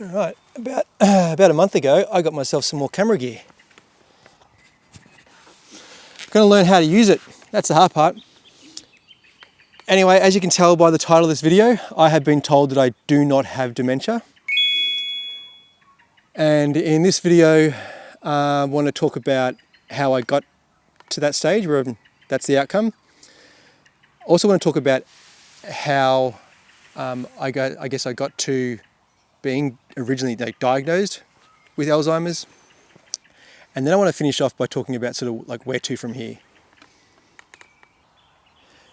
Right, about a month ago, I got myself some more camera gear. I'm going to learn how to use it. That's the hard part. Anyway, as you can tell by the title of this video, I have been told that I do not have dementia. And in this video, I want to talk about how I got to that stage where that's the outcome. Also want to talk about how I got to being originally diagnosed with Alzheimer's. And then I want to finish off by talking about sort of like where to from here.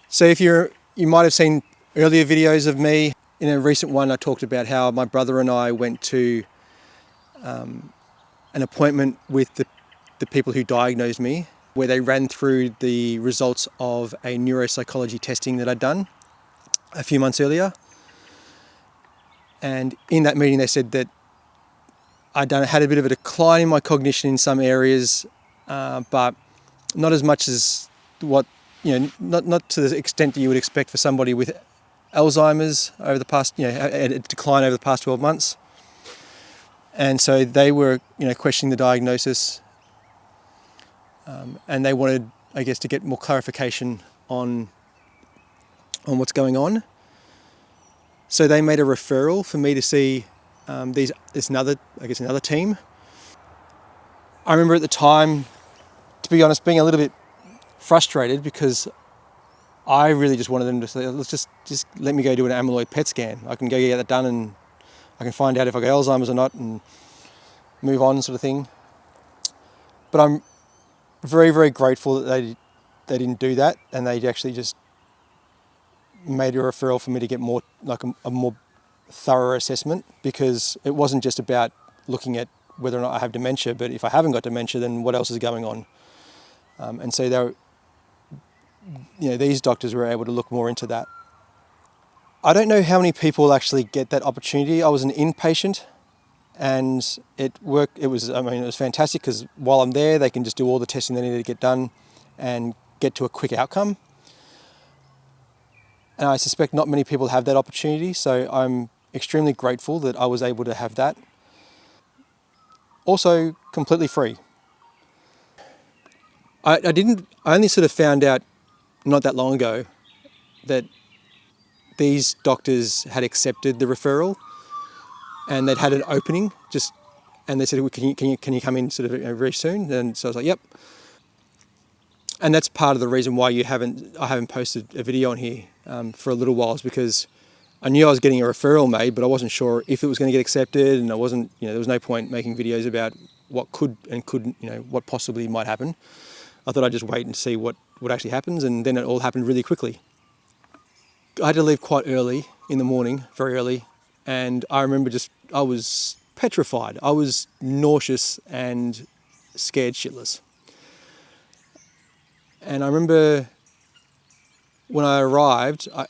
So you might have seen earlier videos of me. In a recent one, I talked about how my brother and I went to an appointment with the people who diagnosed me, where they ran through the results of a neuropsychology testing that I'd done a few months earlier. And in that meeting, they said that had a bit of a decline in my cognition in some areas, but not as much as what, not to the extent that you would expect for somebody with Alzheimer's over the past, a decline over the past 12 months. And so they were, questioning the diagnosis, and they wanted, I guess, to get more clarification on what's going on. So they made a referral for me to see another team. I remember at the time, to be honest, being a little bit frustrated because I really just wanted them to say, let's just let me go do an amyloid PET scan. I can go get that done and I can find out if I got Alzheimer's or not and move on, sort of thing. But I'm very, very grateful that they didn't do that, and they actually just made a referral for me to get more like a more thorough assessment, because it wasn't just about looking at whether or not I have dementia, but if I haven't got dementia, then what else is going on? And so these doctors were able to look more into that. I don't know how many people actually get that opportunity. I was an inpatient, and it worked. It was fantastic because while I'm there, they can just do all the testing they needed to get done and get to a quick outcome. And I suspect not many people have that opportunity, so I'm extremely grateful that I was able to have that. Also, completely free. I only sort of found out not that long ago that these doctors had accepted the referral, and they'd had an opening and they said, well, can you come in sort of very soon? And so I was like, yep. And that's part of the reason why I haven't posted a video on here for a little while, is because I knew I was getting a referral made, but I wasn't sure if it was going to get accepted, and I wasn't, there was no point making videos about what could and couldn't, what possibly might happen. I thought I'd just wait and see what actually happens, and then it all happened really quickly. I had to leave quite early in the morning, very early, and I remember I was petrified. I was nauseous and scared shitless. And I remember when I arrived, I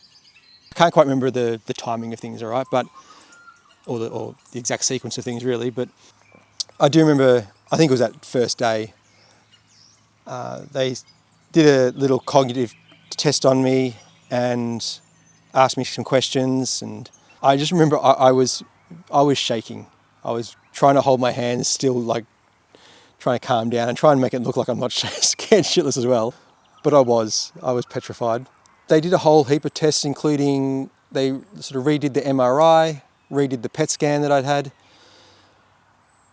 can't quite remember the timing of things, all right, or the exact sequence of things really, but I do remember, I think it was that first day, they did a little cognitive test on me and asked me some questions, and I just remember I was shaking. I was trying to hold my hands still, like trying to calm down and try and make it look like I'm not scared shitless as well. But I was petrified. They did a whole heap of tests, including they sort of redid the MRI, redid the PET scan that I'd had.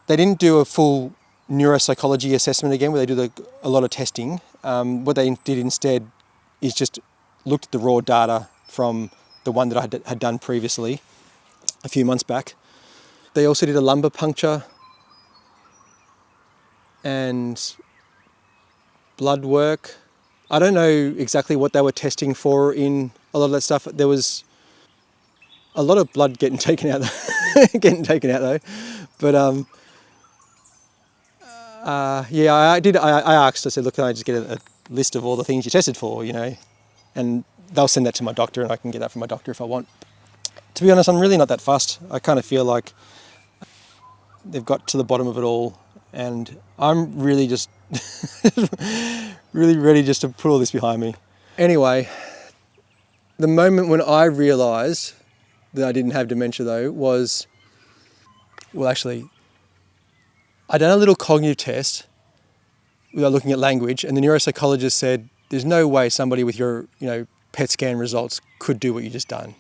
They didn't do a full neuropsychology assessment again, where they do a lot of testing. What they did instead is just looked at the raw data from the one that I had done previously a few months back. They also did a lumbar puncture and blood work. I don't know exactly what they were testing for in a lot of that stuff. There was a lot of blood getting taken out though. But I did. I asked. I said, look, can I just get a list of all the things you tested for? And they'll send that to my doctor, and I can get that from my doctor if I want. To be honest, I'm really not that fussed. I kind of feel like they've got to the bottom of it all, and I'm really just really ready just to put all this behind me. Anyway, the moment when I realised that I didn't have dementia though was well, actually, I done a little cognitive test without looking at language, and the neuropsychologist said, there's no way somebody with your, PET scan results could do what you just done.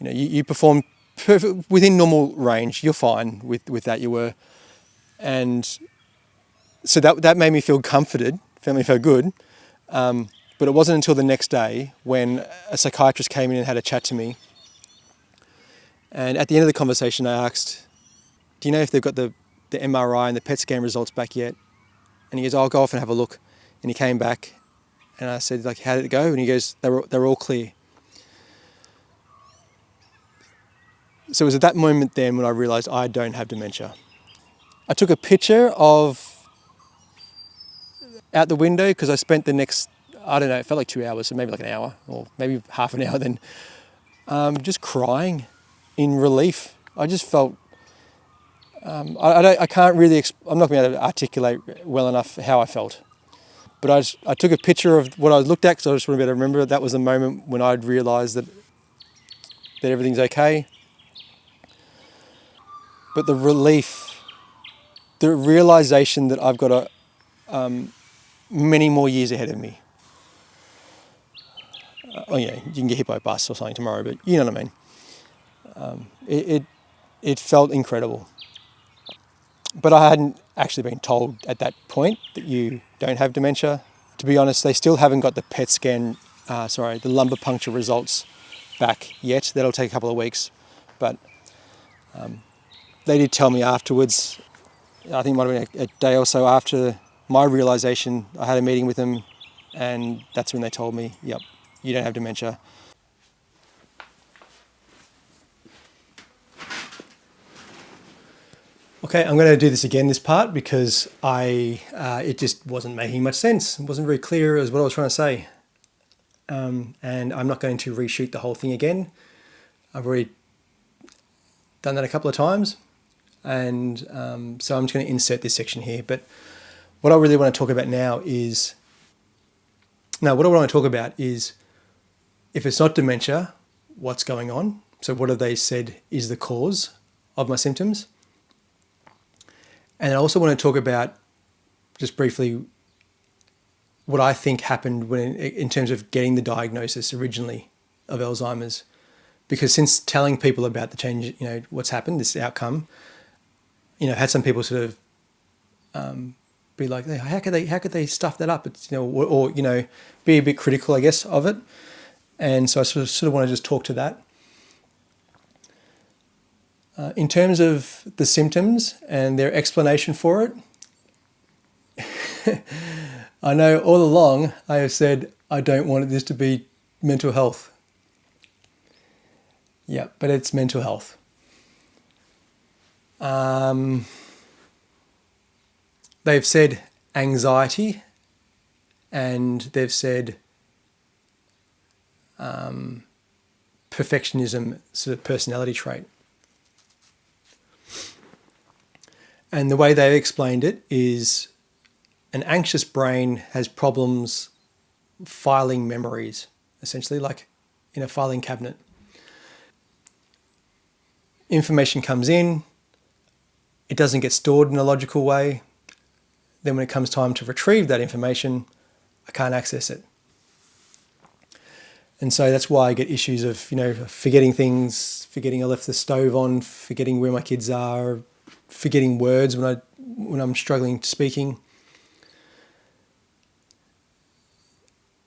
You performed perfect within normal range. You're fine with that. You were, and so that made me feel comforted. Made me feel good. But it wasn't until the next day when a psychiatrist came in and had a chat to me. And at the end of the conversation, I asked, "Do you know if they've got the MRI and the PET scan results back yet?" And he goes, "I'll go off and have a look." And he came back, and I said, "Like, how did it go?" And he goes, "They're all clear." So it was at that moment then when I realised I don't have dementia. I took a picture of out the window because I spent the next, I don't know, it felt like 2 hours, so maybe like an hour or maybe half an hour then, just crying in relief. I just felt, I can't really, I'm not going to be able to articulate well enough how I felt. But I took a picture of what I looked at because I just want to be able to remember that was the moment when I'd realised that everything's okay. But the relief, the realisation that I've got many more years ahead of me. You can get hit by a bus or something tomorrow, but you know what I mean. It felt incredible. But I hadn't actually been told at that point that you don't have dementia. To be honest, they still haven't got the PET scan, the lumbar puncture results back yet. That'll take a couple of weeks. But they did tell me afterwards, I think it might have been a day or so after my realisation, I had a meeting with them, and that's when they told me, yep, you don't have dementia. Okay, I'm going to do this again, this part, because it just wasn't making much sense. It wasn't very clear as what I was trying to say. And I'm not going to reshoot the whole thing again. I've already done that a couple of times. And so I'm just going to insert this section here. But what I really want to talk about now is, if it's not dementia, what's going on? So what have they said is the cause of my symptoms? And I also want to talk about, just briefly, what I think happened in terms of getting the diagnosis originally of Alzheimer's. Because since telling people about the change, what's happened, this outcome, I've had some people sort of be like, hey, how could they stuff that up? It's, or be a bit critical, I guess, of it. And so I sort of want to just talk to that. In terms of the symptoms and their explanation for it, I know all along I have said I don't want this to be mental health. Yeah, but it's mental health. They've said anxiety, and they've said perfectionism, sort of personality trait. And the way they've explained it is an anxious brain has problems filing memories, essentially, like in a filing cabinet. Information comes in, it doesn't get stored in a logical way. Then when it comes time to retrieve that information, I can't access it. And so that's why I get issues of, forgetting things, forgetting I left the stove on, forgetting where my kids are, forgetting words when I'm struggling speaking.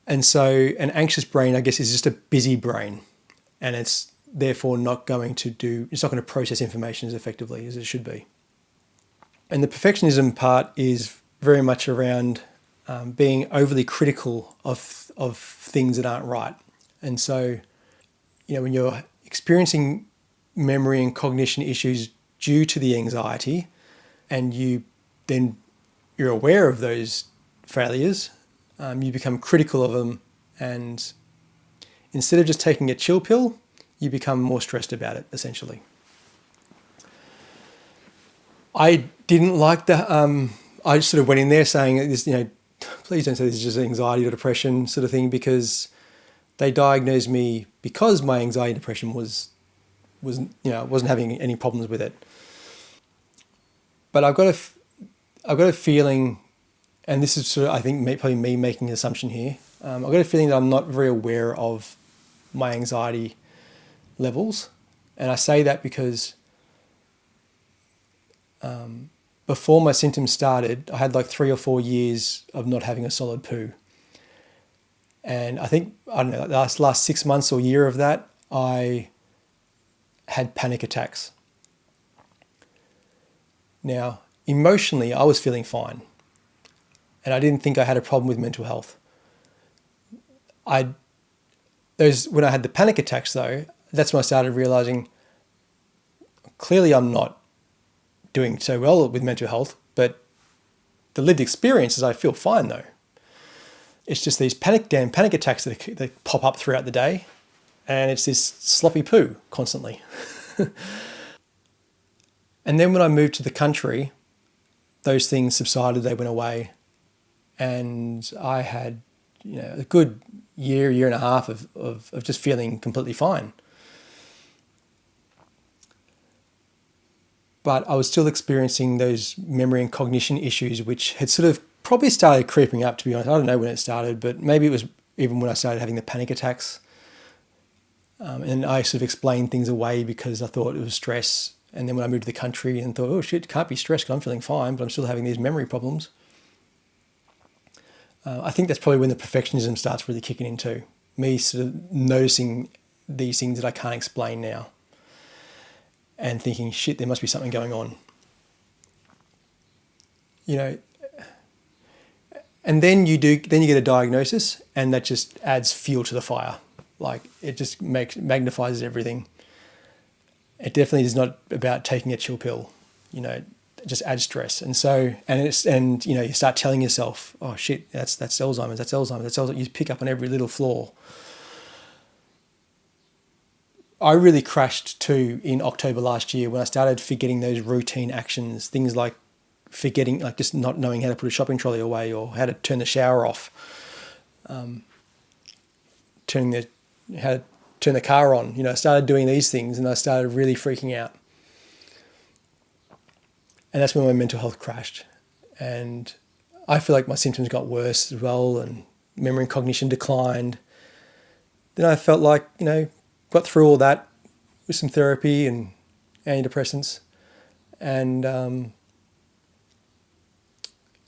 And so an anxious brain, I guess, is just a busy brain, and it's therefore not going to process information as effectively as it should be. And the perfectionism part is very much around being overly critical of things that aren't right. And so, when you're experiencing memory and cognition issues due to the anxiety, and you're aware of those failures, you become critical of them, and instead of just taking a chill pill, you become more stressed about it, essentially. I didn't like that. I just sort of went in there saying this, please don't say this is just anxiety or depression sort of thing, because they diagnosed me because my anxiety and depression was wasn't having any problems with it. But I've got a feeling, and this is sort of, I think, probably me making an assumption here. I've got a feeling that I'm not very aware of my anxiety levels, and I say that because before my symptoms started, I had like 3 or 4 years of not having a solid poo. And I think, I don't know, the last 6 months or year of that, I had panic attacks. Now, emotionally, I was feeling fine. And I didn't think I had a problem with mental health. When I had the panic attacks, though, that's when I started realizing clearly I'm not doing so well with mental health, but the lived experience is I feel fine, though. It's just these panic attacks that pop up throughout the day, and it's this sloppy poo constantly. And then when I moved to the country, those things subsided, they went away, and I had a good year and a half of just feeling completely fine. But I was still experiencing those memory and cognition issues, which had sort of probably started creeping up, to be honest. I don't know when it started, but maybe it was even when I started having the panic attacks. And I sort of explained things away because I thought it was stress. And then when I moved to the country and thought, oh shit, it can't be stress because I'm feeling fine, but I'm still having these memory problems. I think that's probably when the perfectionism starts really kicking in too. Me sort of noticing these things that I can't explain now and thinking, shit, there must be something going on. And then you get a diagnosis, and that just adds fuel to the fire. Like, it just magnifies everything. It definitely is not about taking a chill pill. It just adds stress. And so, you start telling yourself, oh shit, that's Alzheimer's, that's Alzheimer's. You pick up on every little flaw. I really crashed too in October last year when I started forgetting those routine actions, things like forgetting, like just not knowing how to put a shopping trolley away or how to turn the shower off, how to turn the car on. I started doing these things and I started really freaking out. And that's when my mental health crashed. And I feel like my symptoms got worse as well, and memory and cognition declined. Then I felt like, got through all that with some therapy and antidepressants. And then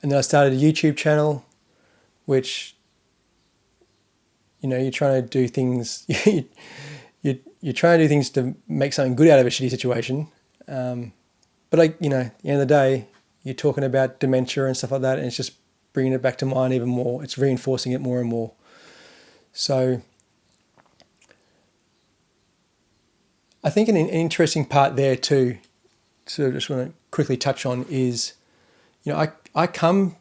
I started a YouTube channel, which, you're trying to do things, you're trying to do things to make something good out of a shitty situation. But at the end of the day, you're talking about dementia and stuff like that, and it's just bringing it back to mind even more. It's reinforcing it more and more. So I think an interesting part there too, sort of just want to quickly touch on is, I come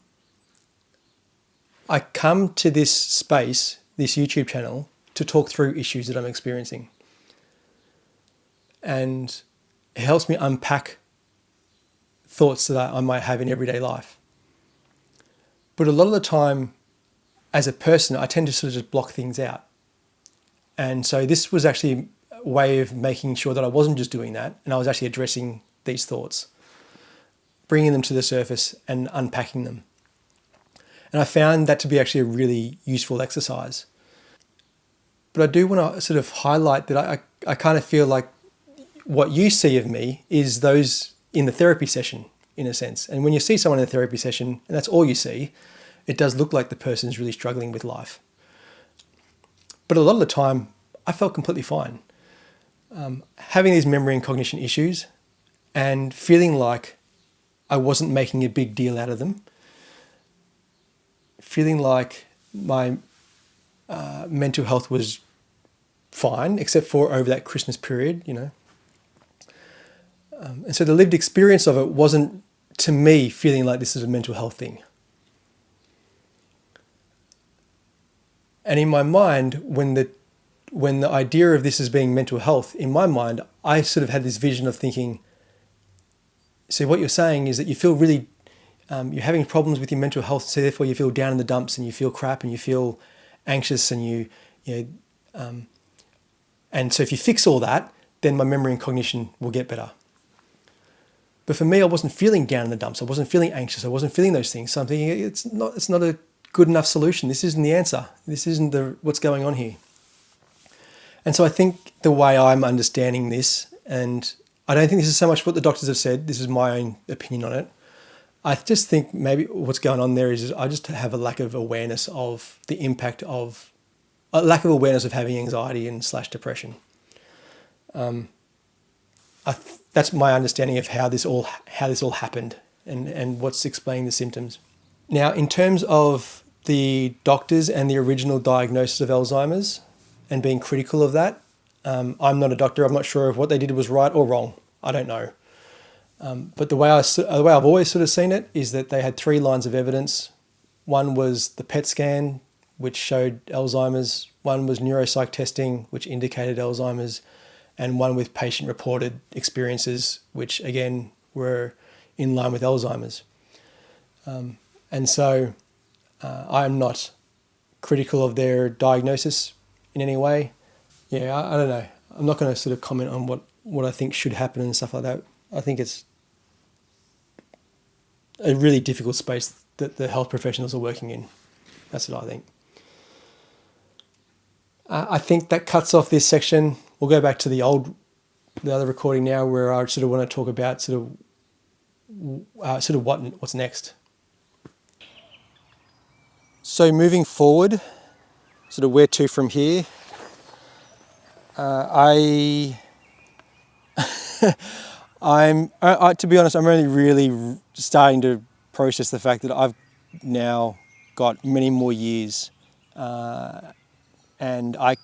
to this space, this YouTube channel, to talk through issues that I'm experiencing. And it helps me unpack thoughts that I might have in everyday life. But a lot of the time, as a person, I tend to sort of just block things out. And so this was actually a way of making sure that I wasn't just doing that, and I was actually addressing these thoughts, bringing them to the surface and unpacking them. And I found that to be actually a really useful exercise. But I do want to sort of highlight that I kind of feel like what you see of me is those in the therapy session, in a sense. And when you see someone in a therapy session, and that's all you see, it does look like the person is really struggling with life. But a lot of the time, I felt completely fine. Having these memory and cognition issues and feeling like I wasn't making a big deal out of them, feeling like my mental health was fine, except for over that Christmas period, And so the lived experience of it wasn't, to me, feeling like this is a mental health thing. And in my mind, when the idea of this as being mental health, in my mind, I sort of had this vision of thinking, so what you're saying is that you feel really, you're having problems with your mental health, so therefore you feel down in the dumps and you feel crap and you feel anxious and and so if you fix all that, then my memory and cognition will get better. But for me, I wasn't feeling down in the dumps. I wasn't feeling anxious. I wasn't feeling those things. So I'm thinking, it's not a good enough solution. This isn't the answer. This isn't what's going on here. And so I think the way I'm understanding this, and I don't think this is so much what the doctors have said, this is my own opinion on it. I just think maybe what's going on there is I just have a lack of awareness of the impact of, a lack of awareness of having anxiety and / depression. That's my understanding of how this all happened and what's explaining the symptoms. Now, in terms of the doctors and the original diagnosis of Alzheimer's and being critical of that, I'm not a doctor. I'm not sure if what they did was right or wrong. I don't know. But the way I've always sort of seen it is that they had 3 lines of evidence. One was the PET scan, which showed Alzheimer's. One was neuropsych testing, which indicated Alzheimer's. And one with patient-reported experiences, which again were in line with Alzheimer's. And so I'm not critical of their diagnosis in any way. Yeah, I don't know. I'm not going to sort of comment on what I think should happen and stuff like that. I think it's a really difficult space that the health professionals are working in. That's what I think. I think that cuts off this section. We'll go back to the other recording now, where I sort of want to talk about sort of what's next. So moving forward, sort of where to from here. To be honest, I'm only really starting to process the fact that I've now got many more years, and I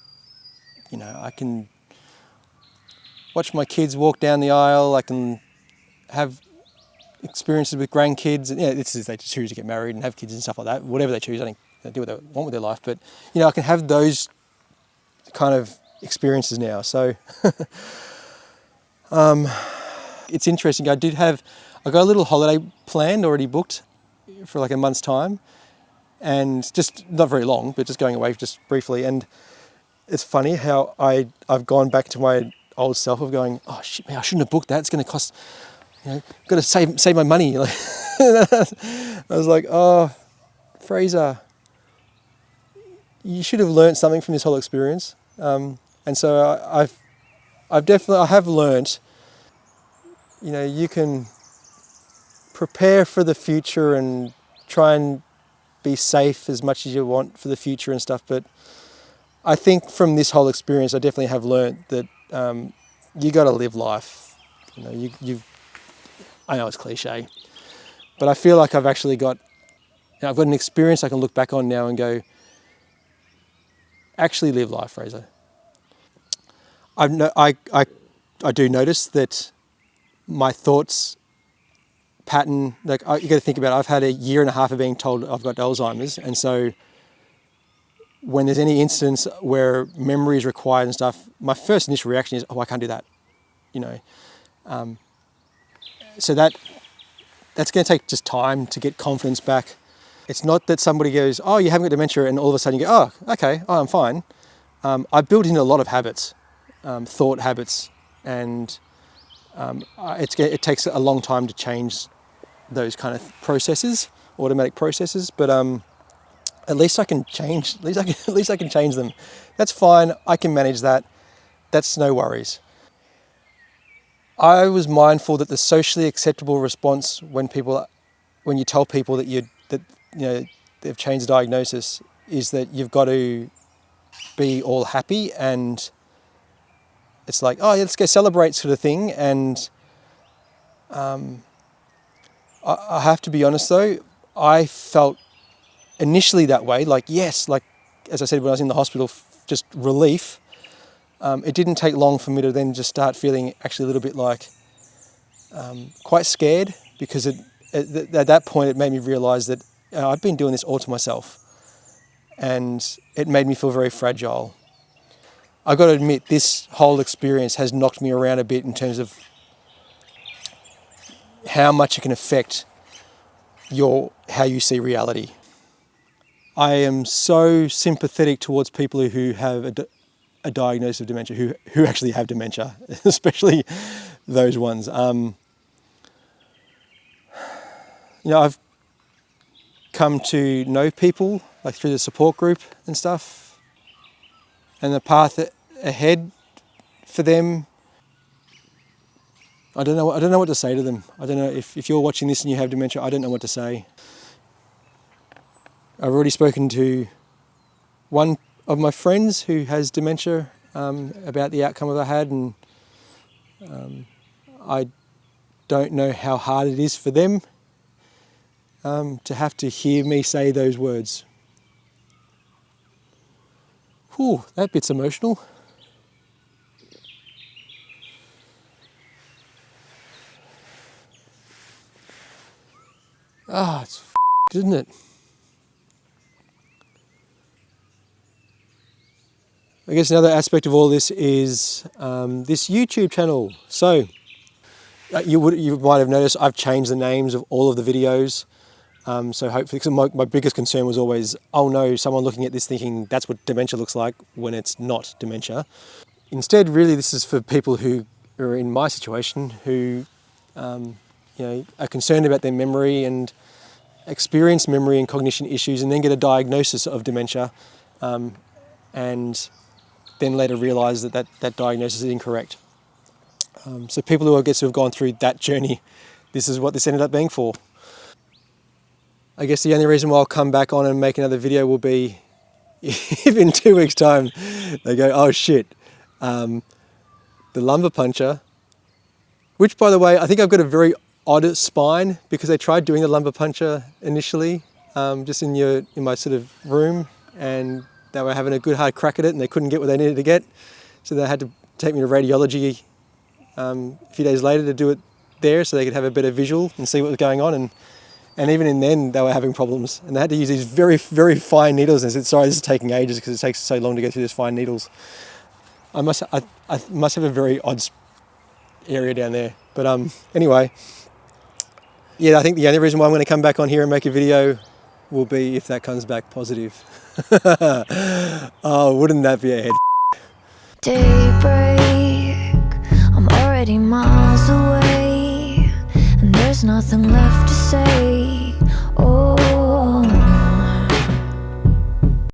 can watch my kids walk down the aisle. I can have experiences with grandkids, and this is they choose to get married and have kids and stuff like that. Whatever they choose, I think they do what they want with their life. But I can have those kind of experiences now. So it's interesting. I got a little holiday planned, already booked for like a month's time, and just not very long, but just going away just briefly. And it's funny how I've gone back to my old self of going, oh shit, man, I shouldn't have booked that. It's going to cost, got to save my money. I was like, oh, Fraser, you should have learned something from this whole experience. And so I have learned, you can prepare for the future and try and be safe as much as you want for the future and stuff. But I think from this whole experience, I definitely have learned that you got to live life. I know it's cliche, but I feel like I've actually got an experience I can look back on now and go, actually live life, Fraser. I do notice that my thoughts pattern, you got to think about it, I've had a year and a half of being told I've got Alzheimer's, and so when there's any instance where memory is required and stuff, my first initial reaction is, oh, I can't do that, So that's going to take just time to get confidence back. It's not that somebody goes, oh, you haven't got dementia, and all of a sudden you go, oh, okay, oh, I'm fine. I built in a lot of habits, thought habits, and it takes a long time to change those kind of processes, automatic processes. But at least I can change. At least I can change them. That's fine. I can manage that. That's no worries. I was mindful that the socially acceptable response when you tell people that they've changed the diagnosis is that you've got to be all happy, and it's like, oh yeah, let's go celebrate sort of thing. And I have to be honest though, I felt initially that way, like yes, like as I said when I was in the hospital, just relief. It didn't take long for me to then just start feeling actually a little bit like quite scared, because at that point it made me realise that I'd been doing this all to myself, and it made me feel very fragile. I've got to admit, this whole experience has knocked me around a bit in terms of how much it can affect how you see reality. I am so sympathetic towards people who have a diagnosis of dementia who actually have dementia, especially those ones. I've come to know people like through the support group and stuff, and the path ahead for them. I don't know what to say to them. I don't know if you're watching this and you have dementia. I don't know what to say. I've already spoken to one of my friends who has dementia about the outcome that I had, and I don't know how hard it is for them to have to hear me say those words. Whew, that bit's emotional. It's isn't it? I guess another aspect of all this is this YouTube channel. So you might have noticed I've changed the names of all of the videos. So hopefully, because my biggest concern was always, oh no, someone looking at this thinking that's what dementia looks like when it's not dementia. Instead, really, this is for people who are in my situation, who are concerned about their memory and experience memory and cognition issues, and then get a diagnosis of dementia, and then later realise that diagnosis is incorrect. So people who I guess who have gone through that journey, this is what this ended up being for. I guess the only reason why I'll come back on and make another video will be if in 2 weeks' time they go, oh shit, the lumbar puncture, which by the way, I think I've got a very odd spine because they tried doing the lumbar puncture initially just in my sort of room, and they were having a good hard crack at it and they couldn't get what they needed to get. So they had to take me to radiology a few days later to do it there so they could have a better visual and see what was going on. And even in then, they were having problems, and they had to use these very, very fine needles. And I said, sorry, this is taking ages because it takes so long to go through these fine needles. I must have a very odd area down there. But anyway, yeah, I think the only reason why I'm going to come back on here and make a video will be if that comes back positive. Oh, wouldn't that be a head? Daybreak, I'm already miles away, and there's nothing left to say.